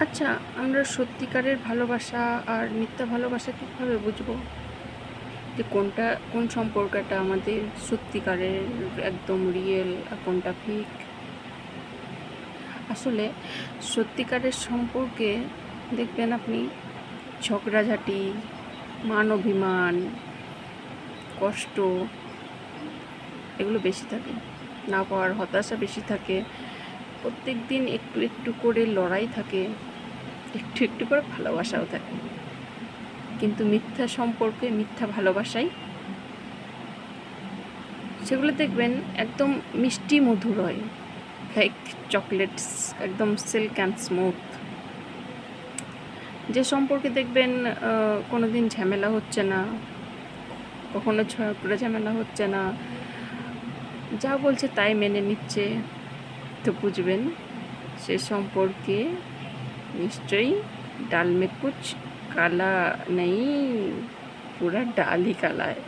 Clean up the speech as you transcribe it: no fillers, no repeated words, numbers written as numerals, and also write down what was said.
আচ্ছা, আমরা সত্যিকারের ভালোবাসা আর মিথ্যা ভালোবাসা কীভাবে বুঝবো? যে কোন সম্পর্কটা আমাদের সত্যিকারের, একদম রিয়েল আর কোনটা ফেক? আসলে সত্যিকারের সম্পর্কে দেখবেন আপনি ঝগড়াঝাটি, মান অভিমান, কষ্ট এগুলো বেশি থাকে। না পাওয়ার হতাশা বেশি থাকে। প্রত্যেকদিন একটু একটু করে লড়াই থাকে, একটু একটু করে ভালোবাসাও থাকে। কিন্তু মিথ্যা সম্পর্কে, মিথ্যা ভালোবাসায় সেগুলো দেখবেন একদম মিষ্টি মধুর হয়, লাইক চকলেটস, একদম সিল্ক অ্যান্ড স্মুথ। যে সম্পর্কে দেখবেন কোনো দিন ঝামেলা হচ্ছে না, কখনো ঝগড়া ঝামেলা হচ্ছে না, যা বলছে তাই মেনে নিচ্ছে, তো বুঝবেন সে সম্পর্কে নিশ্চয়ই ডাল মে কুছ কালা নেই, পুরা ডাল ही काला है।